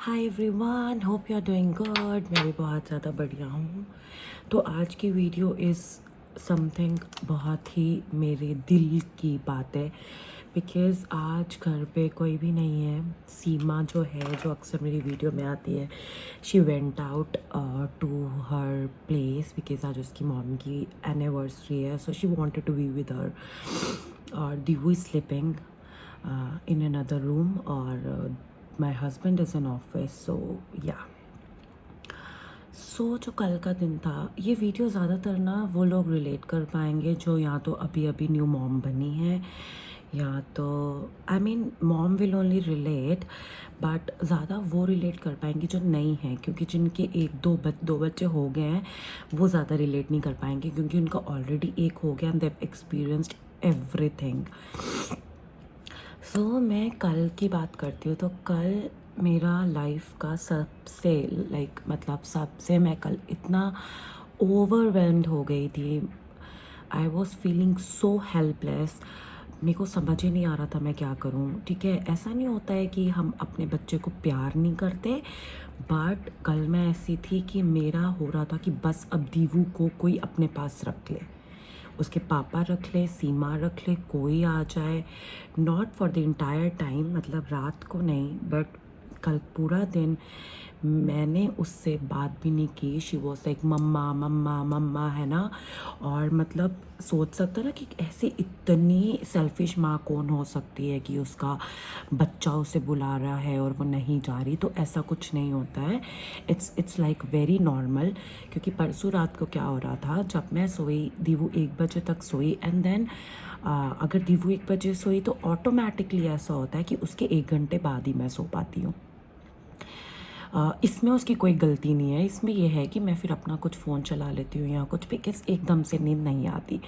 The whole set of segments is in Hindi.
Hi everyone, hope you are doing good. मैं भी बहुत ज़्यादा बढ़िया हूँ। तो आज की वीडियो इज़ समथिंग बहुत ही मेरे दिल की बात है, बिकॉज़ आज घर पे कोई भी नहीं है। सीमा जो है, जो अक्सर मेरी वीडियो में आती है, she went out to her place because आज उसकी मॉम की एनिवर्सरी है, so she wanted to be with her. और Divu is sleeping in another room, or my husband is in office, so yeah. जो कल का दिन था, ये वीडियो ज़्यादातर ना वो लोग रिलेट कर पाएंगे जो या तो अभी अभी न्यू मॉम बनी है, या तो I mean mom will only relate, but ज़्यादा वो रिलेट कर पाएंगे जो नई हैं, क्योंकि जिनके एक दो बच्चे हो गए हैं वो ज़्यादा रिलेट नहीं कर पाएंगे, क्योंकि उनका ऑलरेडी एक हो गया एंड देव एक्सपीरियंस्ड एवरीथिंग। मैं कल की बात करती हूँ। तो कल मेरा लाइफ का सबसे सबसे मैं कल इतना ओवरवेल्म्ड हो गई थी। I was feeling so helpless. मेरे को समझ ही नहीं आ रहा था मैं क्या करूँ। ठीक है, ऐसा नहीं होता है कि हम अपने बच्चे को प्यार नहीं करते, बट कल मैं ऐसी थी कि मेरा हो रहा था कि बस अब दीवू को कोई अपने पास रख ले, उसके पापा रख ले, सीमा रख ले, कोई आ जाए, not for the entire time, मतलब रात को नहीं, बट कल पूरा दिन मैंने उससे बात भी नहीं की। शी वॉज लाइक मम्मा मम्मा मम्मा, है ना। और मतलब सोच सकता ना कि ऐसे इतनी सेल्फिश माँ कौन हो सकती है कि उसका बच्चा उसे बुला रहा है और वो नहीं जा रही। तो ऐसा कुछ नहीं होता है, इट्स लाइक वेरी नॉर्मल। क्योंकि परसों रात को क्या हो रहा था, जब मैं सोई, दीवू 1 बजे तक सोई, एंड देन अगर दीवू 1 बजे सोई तो ऑटोमेटिकली ऐसा होता है कि उसके 1 घंटे बाद ही मैं सो पाती हूँ। इसमें उसकी कोई गलती नहीं है, इसमें यह है कि मैं फिर अपना कुछ फ़ोन चला लेती हूँ या कुछ, बिकॉज एकदम से नींद नहीं आती।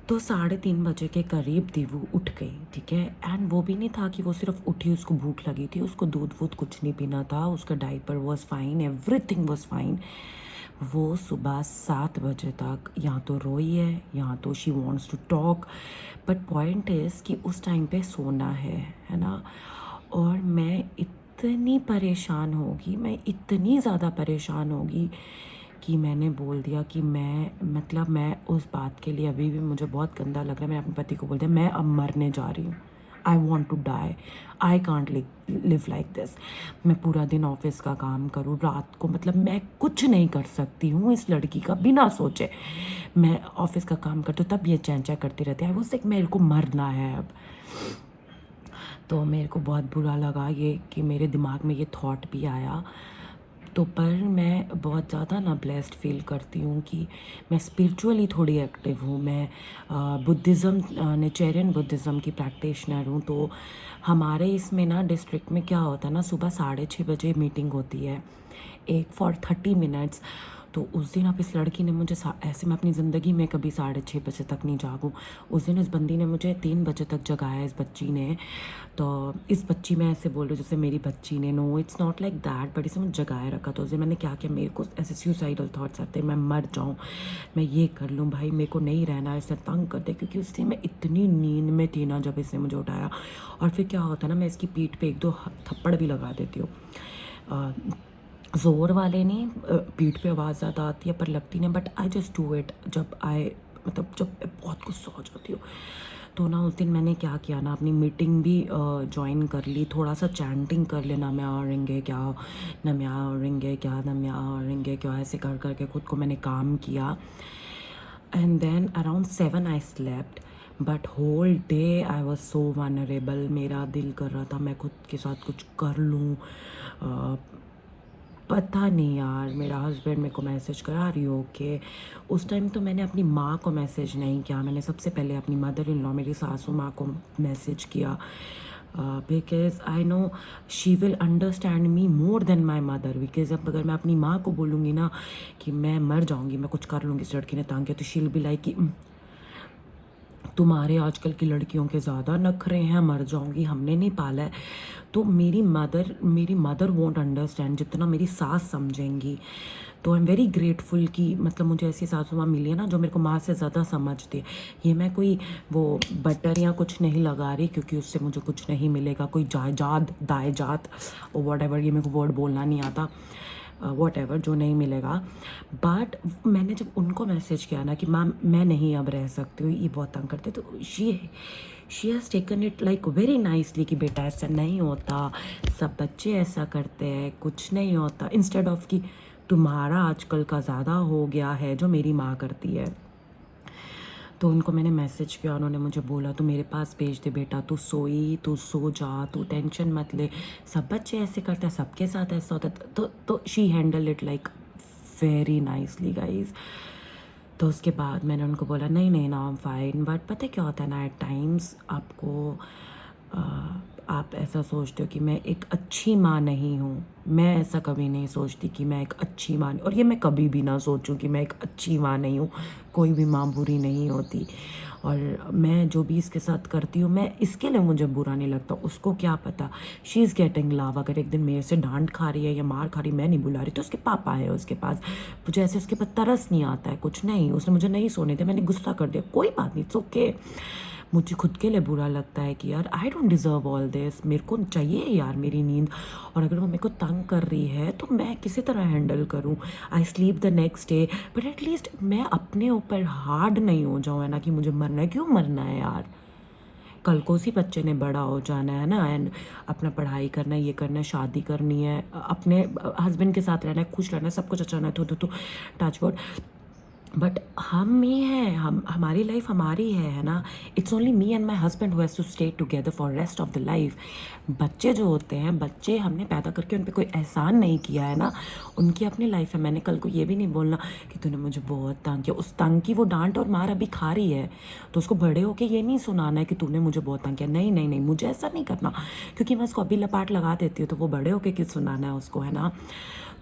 तो 3:30 बजे के करीब दीवू उठ गई, ठीक है। एंड वो भी नहीं था कि वो सिर्फ उठी, उसको भूख लगी थी, उसको दूध वूध कुछ नहीं पीना था, उसका diaper was fine, everything was fine. वो सुबह 7 बजे तक या तो रोई है या तो she wants to talk, but point is कि उस टाइम पे सोना है ना। और मैं इतनी परेशान होगी, मैं इतनी ज़्यादा परेशान होगी कि मैंने बोल दिया कि मैं उस बात के लिए अभी भी मुझे बहुत गंदा लग रहा है। मैं अपने पति को बोल दिया, मैं अब मरने जा रही हूँ, I want to die, I can't live like this. मैं पूरा दिन ऑफिस का काम करूँ, रात को मतलब मैं कुछ नहीं कर सकती हूँ इस लड़की का, बिना सोचे मैं ऑफिस का काम करती हूँ, तब ये चैंचा करती रहती है। वो सिर्फ मेरे को मरना है अब। तो मेरे को बहुत बुरा लगा ये कि मेरे दिमाग में ये थॉट भी आया। तो पर मैं बहुत ज़्यादा ना ब्लेस्ड फील करती हूँ कि मैं स्पिरिचुअली थोड़ी एक्टिव हूँ। मैं बुद्धिज़्म, नेचेरियन बुद्धिज़्म की प्रैक्टिशनर हूँ। तो हमारे इसमें ना डिस्ट्रिक्ट में क्या होता है ना, सुबह 6:30 बजे मीटिंग होती है, एक फॉर 30 मिनट्स। तो उस दिन अब इस लड़की ने मुझे ऐसे, मैं अपनी ज़िंदगी में कभी 6:30 बजे तक नहीं जागूँ। उस दिन इस बंदी ने मुझे 3 बजे तक जगाया, इस बच्ची ने। तो इस बच्ची, मैं ऐसे बोल रही हूँ जैसे मेरी बच्ची ने, no it's not like that, but इसे मुझे जगाए रखा। तो उस दिन मैंने क्या किया, मेरे को ऐसे सुसाइडल थॉट्स आते, मैं मर जाऊँ, मैं ये कर लूँ, भाई मेरे को नहीं रहना, इससे तंग कर दे। क्योंकि उस दिन मैं इतनी नींद में थी ना जब इसने मुझे उठाया। और फिर क्या होता है ना, मैं इसकी पीठ पे 1-2 थप्पड़ भी लगा देती हूँ। ज़ोर वाले नहीं, पीठ पे आवाज़ ज़्यादा आती है पर लगती नहीं, but I just do it जब बहुत गुस्सा हो जाती हूँ। तो ना उस दिन मैंने क्या किया ना, अपनी मीटिंग भी ज्वाइन कर ली, थोड़ा सा चैंटिंग कर लेना, मैं आएंगे क्या, न मैं आएंगे क्या, न मैं आएंगे क्या, ऐसे कर करके खुद को मैंने काम किया। And then around 7 I slept, but whole day I was so vulnerable. मेरा दिल कर रहा था मैं खुद के साथ कुछ कर लूँ। पता नहीं यार, मेरा हस्बैंड मेरे को मैसेज करा रही हो कि उस टाइम तो मैंने अपनी माँ को मैसेज नहीं किया, मैंने सबसे पहले अपनी मदर इन लॉ, मेरी सासू माँ को मैसेज किया, because I know she will understand me more than my mother. Because अब अगर मैं अपनी माँ को बोलूँगी ना कि मैं मर जाऊँगी, मैं कुछ कर लूँगी, इस लड़की ने तंग किया, तो शी विल बी लाइक कि तुम्हारे आजकल की लड़कियों के ज़्यादा नखरे हैं, मर जाऊंगी, हमने नहीं पाला है। तो मेरी मदर वोंट अंडरस्टैंड जितना मेरी सास समझेंगी। तो आई एम वेरी ग्रेटफुल कि मतलब मुझे ऐसी सासू माँ मिली है ना जो मेरे को माँ से ज़्यादा समझती है। ये मैं कोई वो बटर या कुछ नहीं लगा रही, क्योंकि उससे मुझे कुछ नहीं मिलेगा, कोई जायदाद दायजात और वॉट एवर, ये मेरे को वर्ड बोलना नहीं आता, वॉट एवर जो नहीं मिलेगा। बट मैंने जब उनको मैसेज किया ना कि मैम मैं नहीं अब रह सकती हूँ, ये बहुत तंग करते, तो she has taken it like very nicely कि बेटा ऐसा नहीं होता, सब बच्चे ऐसा करते हैं, कुछ नहीं होता, इंस्टेड ऑफ कि तुम्हारा आजकल का ज़्यादा हो गया है जो मेरी माँ करती है। तो उनको मैंने मैसेज किया, उन्होंने मुझे बोला तू मेरे पास भेज दे बेटा, तू सो जा, तू टेंशन मत ले, सब बच्चे ऐसे करते हैं, सबके साथ ऐसा होता है। तो she handle it like very nicely guys. तो उसके बाद मैंने उनको बोला नहीं नहीं ना आई एम फाइन, बट पता है क्या होता है ना, एट टाइम्स आपको आप ऐसा सोचते हो कि मैं एक अच्छी माँ नहीं हूँ। मैं ऐसा कभी नहीं सोचती कि मैं एक अच्छी माँ, और ये मैं कभी भी ना सोचूं कि मैं एक अच्छी माँ नहीं हूँ। कोई भी माँ बुरी नहीं होती, और मैं जो भी इसके साथ करती हूँ, मैं इसके लिए मुझे बुरा नहीं लगता। उसको क्या पता, शी इज़ गेटिंग लव। अगर एक दिन मेरे से डांट खा रही है या मार खा रही, मैं नहीं बुला रही, तो उसके पापा है उसके पास, मुझे ऐसे उसके पास तरस नहीं आता है, कुछ नहीं, उसने मुझे नहीं सोने दिया, मैंने गुस्सा कर दिया, कोई बात नहीं, इट्स ओके। मुझे खुद के लिए बुरा लगता है कि यार I don't deserve all this, मेरे को चाहिए यार मेरी नींद, और अगर वो मेरे को तंग कर रही है तो मैं किसी तरह हैंडल करूँ, I sleep the next day, but at least मैं अपने ऊपर हार्ड नहीं हो जाऊँ, है ना, कि मुझे मरना है, क्यों मरना है यार, कल को उसी बच्चे ने बड़ा हो जाना है ना, एंड अपना पढ़ाई करना है, ये करना है, शादी करनी है, अपने हस्बैंड के साथ रहना है, खुश रहना है, सब कुछ अच्छा रहना है, तो टच वुड। बट हम ही हैं, हमारी लाइफ हमारी है ना। It's only me and my husband who has to stay together for rest of the life. बच्चे जो होते हैं, बच्चे हमने पैदा करके उन पर कोई एहसान नहीं किया है ना, उनकी अपनी लाइफ है। मैंने कल को ये भी नहीं बोलना कि तूने मुझे बहुत तंग किया, उस तंग की वो डांट और मार अभी खा रही है, तो उसको बड़े होके ये नहीं सुनाना है कि तूने मुझे बहुत तंग किया। नहीं नहीं नहीं, मुझे ऐसा नहीं करना, क्योंकि मैं उसको अभी लपाट लगा देती हूँ, तो वो बड़े होके किस सुनाना है उसको, है ना।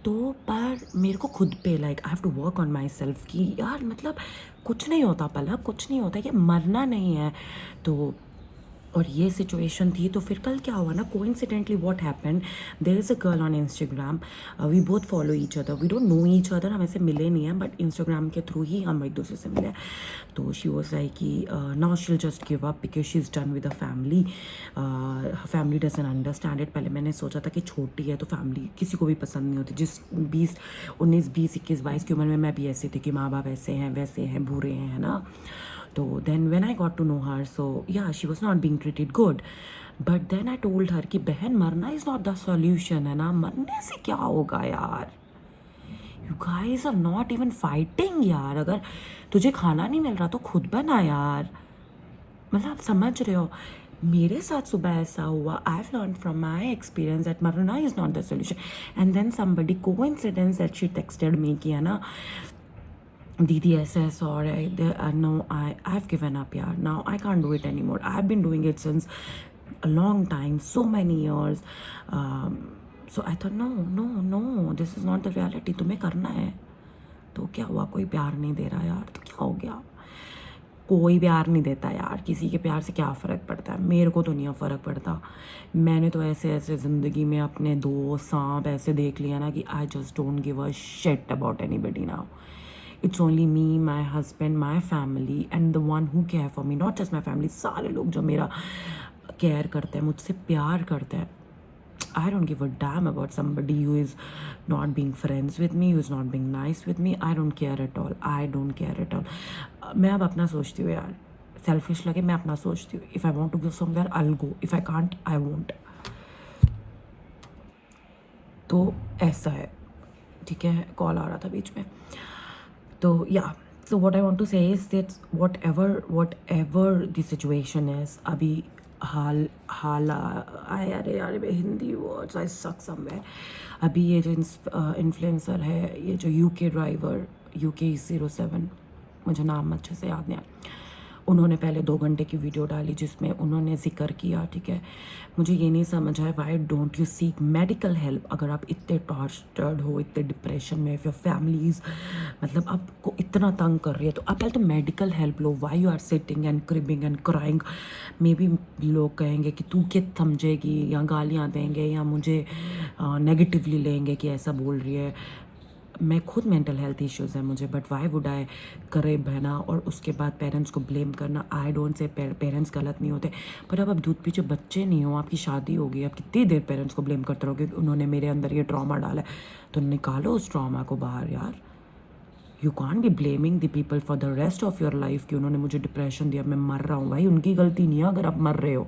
तो पर मेरे को खुद पे like I have to work on my myself यार मतलब कुछ नहीं होता पलक, कुछ नहीं होता, ये मरना नहीं है। तो और ये सिचुएशन थी। तो फिर कल क्या हुआ ना, coincidentally what happened, there is a girl on Instagram, we both follow each other, we don't know each other, हम ऐसे मिले नहीं हैं, बट इंस्टाग्राम के थ्रू ही हम एक दूसरे से मिले। तो शी वाज लाइक कि now she will just give up because she is done with a family, family doesn't understand it. पहले मैंने सोचा था कि छोटी है तो फैमिली किसी को भी पसंद नहीं होती, जिस 19 20 21 22 की उम्र में मैं भी ऐसी थी कि माँ बाप ऐसे हैं वैसे हैं बुरे हैं, है ना। तो then when I got to know her, so yeah, she was not being treated good, but then I told her कि बहन मरना is not the solution, है ना, मरने से क्या होगा यार, you guys are not even fighting यार, अगर तुझे खाना नहीं मिल रहा तो खुद बना यार, मतलब आप समझ रहे हो। मेरे साथ सुबह ऐसा हुआ, I have learn from my experience that मरना is not the solution, and then somebody coincidence that she texted me किया ना, दीदी ऐसा ऐसा और no I have given up यार, now I can't do it any more, I have been doing it since a long time, so many years, so I thought no no no, this is not the reality, तुम्हें करना है। तो क्या हुआ, कोई प्यार नहीं दे रहा यार, तो क्या हो गया, कोई प्यार नहीं देता यार, किसी के प्यार से क्या फ़र्क पड़ता है, मेरे को तो नहीं फ़र्क पड़ता। मैंने तो ऐसे ऐसे ज़िंदगी में अपने दोस्त सांप ऐसे देख लिया ना कि I just don't give a shit about anybody now. It's only me, my husband, my family and the one who care for me, not just my family, सारे लोग जो मेरा केयर करते हैं, मुझसे प्यार करते हैं। I don't give a damn about somebody who is not being friends with me, who is not being nice with me. I don't care at all. I don't care at all. मैं अब अपना सोचती हूँ यार, सेल्फिश लगे मैं अपना सोचती हूँ। If I want to go somewhere, I'll go. If I can't, I won't. तो ऐसा है, ठीक है। कॉल आ रहा था बीच में, तो या so what I want to say is that whatever the situation is, अभी हाल अरे यार हिंदी वर्ड्स आई सक समवेयर। अभी ये जो इन्फ्लुएंसर है, ये जो UK ड्राइवर UK07, मुझे नाम अच्छे से याद नहीं है, उन्होंने पहले 2 घंटे की वीडियो डाली जिसमें उन्होंने ज़िक्र किया, ठीक है। मुझे ये नहीं समझ आया why don't you seek medical help. अगर आप इतने टॉर्चर्ड हो, इतने डिप्रेशन में, इफ़ योर फैमिलीज मतलब आपको इतना तंग कर रही है, तो आप पहले तो मेडिकल हेल्प लो। Why you are sitting and cribbing and crying. Maybe लोग कहेंगे कि तू क्या समझेगी, या गालियाँ देंगे, या मुझे नेगेटिवली लेंगे कि ऐसा बोल रही है। मैं खुद मेंटल हेल्थ इश्यूज़ है मुझे, बट वाई वुड आई करे बहना और उसके बाद पेरेंट्स को ब्लेम करना। आई डोंट से पेरेंट्स गलत नहीं होते, पर अब आप दूध पीछे बच्चे नहीं हो, आपकी शादी हो गई, आप कितनी देर पेरेंट्स को ब्लेम करते रहोगे कि उन्होंने मेरे अंदर ये ट्रॉमा डाला है। तो निकालो उस ट्रॉमा को बाहर यार। You can't be blaming the people for the rest of your life कि उन्होंने मुझे डिप्रेशन दिया, मैं मर रहा हूँ। भाई उनकी गलती नहीं है अगर आप मर रहे हो,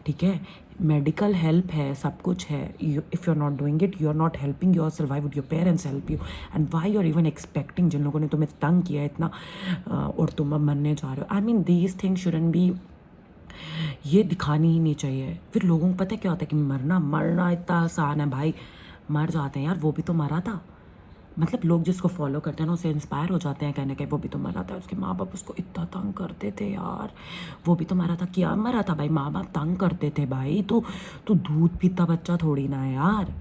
ठीक है। मेडिकल हेल्प है, सब कुछ है। If you are not doing it, you are not helping yourself, why would your parents help you? And why you are even expecting, जिन लोगों ने तुम्हें तंग किया इतना और तुम अब मरने जा रहे हो। I mean these things shouldn't be, ये दिखानी ही नहीं चाहिए। फिर लोगों को पता है क्या होता है कि मरना इतना आसान है। भाई मर जाते हैं यार, वो भी तो मरा था। मतलब लोग जिसको फॉलो करते हैं ना, उसे इंस्पायर हो जाते हैं, कहने के वो भी तो मरा था, उसके माँ बाप उसको इतना तंग करते थे यार, वो भी तो मरा था। क्या मरा था भाई, माँ बाप तंग करते थे भाई। तो दूध पीता बच्चा थोड़ी ना है यार,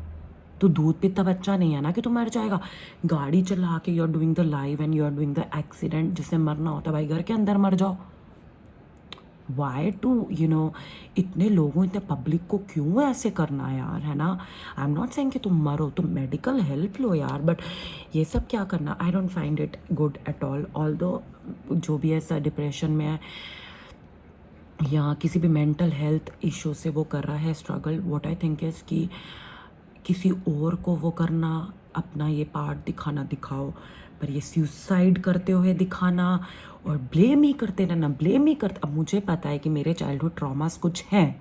तो दूध पीता बच्चा नहीं है ना कि तू मर जाएगा। गाड़ी चला के you are doing the live and you are doing the accident, जिससे मरना होता है भाई घर के अंदर मर जाओ। वाई टू इतने लोगों, इतने पब्लिक को क्यों ऐसे करना है यार, है ना। आई एम नॉट सेइंग कि तुम मरो, तुम मेडिकल हेल्प लो यार, बट ये सब क्या करना, I don't find it good at all. Although जो भी ऐसा डिप्रेशन में है या किसी भी मेंटल हेल्थ इशू से वो कर रहा है struggle, what I think is कि किसी और को वो करना, अपना ये पार्ट दिखाओ, पर ये सुसाइड करते हुए दिखाना और ब्लेम ही करते रहना, ब्लेम ही करते। अब मुझे पता है कि मेरे चाइल्डहुड ट्रॉमास कुछ हैं,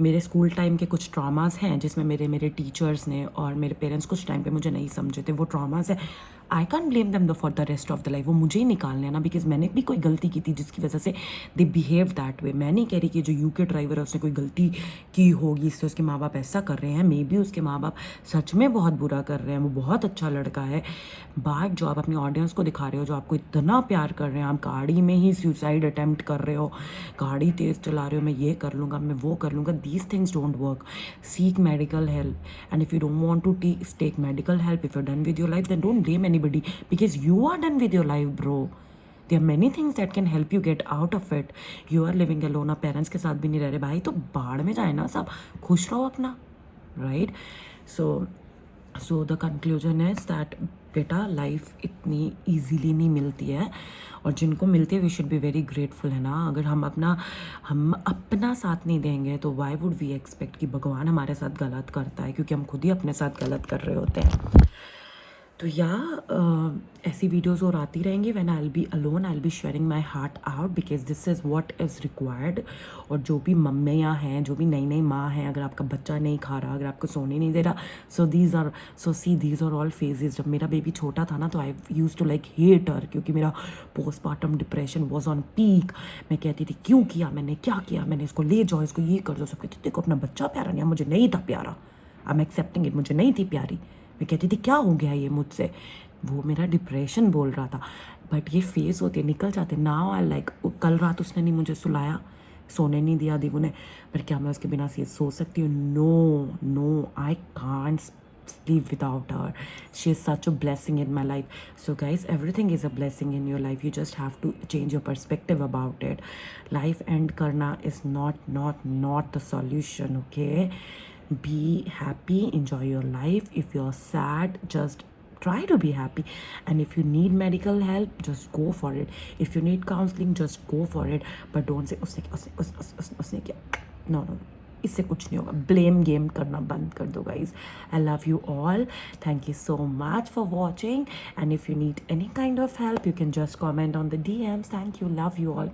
मेरे स्कूल टाइम के कुछ ट्रॉमास हैं जिसमें मेरे टीचर्स ने और मेरे पेरेंट्स कुछ टाइम पे मुझे नहीं समझे थे, वो ट्रॉमास है। I can blame them for the rest of the life. वो मुझे ही निकालने हैं ना, बिकॉज मैंने भी कोई गलती की थी जिसकी वजह से दे बिहेव दैट वे। मैं नहीं कह रही कि जो यूके ड्राइवर है उसने कोई गलती की होगी इससे उसके माँ बाप ऐसा कर रहे हैं। मे बी उसके माँ बाप सच में बहुत बुरा कर रहे हैं, वो बहुत अच्छा लड़का है, बट जो आप अपनी ऑडियंस को दिखा रहे हो, जो आपको इतना प्यार कर रहे हैं, आप गाड़ी में ही सुसाइड अटैम्प्ट कर रहे हो, गाड़ी तेज़ चला रहे हो, मैं ये कर लूँगा, मैं वो कर लूँगा, these things don't work. Seek medical help, and if you don't want to take medical help, if you are done with your life, then don't blame anybody because you are done with your life, bro. There are many things that can help you get out of it. You are living alone, आप पेरेंट्स के साथ भी नहीं रह रहे भाई, तो बाढ़ में जाए ना सब, खुश रहो अपना, right. So the conclusion is that बेटा लाइफ इतनी ईजीली नहीं मिलती है, और जिनको मिलती है we should be very grateful, है ना। अगर हम अपना साथ नहीं देंगे तो वाई वुड वी एक्सपेक्ट कि भगवान हमारे साथ गलत करता है, क्योंकि हम खुद ही अपने साथ गलत कर रहे होते हैं। तो या ऐसी वीडियोज़ और आती रहेंगी। When I will be alone, I will be sharing my heart out, because this is what is required. और जो भी मम्मियाँ हैं, जो भी नई माँ हैं, अगर आपका बच्चा नहीं खा रहा, अगर आपको सोने नहीं दे रहा, so these are all phases. जब मेरा बेबी छोटा था ना, तो I use to like hate her, क्योंकि मेरा postmortem depression was on peak. मैं कहती थी क्यों किया मैंने, क्या किया मैंने, इसको ले जाओ, इसको ये कर दो। सब कहते देखो अपना बच्चा प्यारा नहीं, मुझे नहीं था प्यारा, आई एम एक्सेप्टिंग इट, मुझे नहीं थी प्यारी। मैं कहती थी क्या हो गया ये मुझसे, वो मेरा डिप्रेशन बोल रहा था। बट ये फेस होती है, निकल जाते। नाउ आई लाइक, कल रात उसने नहीं मुझे सुलाया, सोने नहीं दिया दीवू ने, पर क्या मैं उसके बिना सो सकती हूँ? No, I can't sleep without her. She is such a blessing in my life. So guys, everything is a blessing in your life. You just have to change your perspective about it. Life end karna is not the solution, okay? Be happy, enjoy your life. If you're sad, just try to be happy, and if you need medical help, just go for it. If you need counseling, just go for it, but don't say उसने क्या, no, इससे कुछ नहीं होगा। ब्लेम गेम करना बंद कर दो guys. I love you all, thank you so much for watching, and if you need any kind of help, you can just comment on the DMs. Thank you, love you all.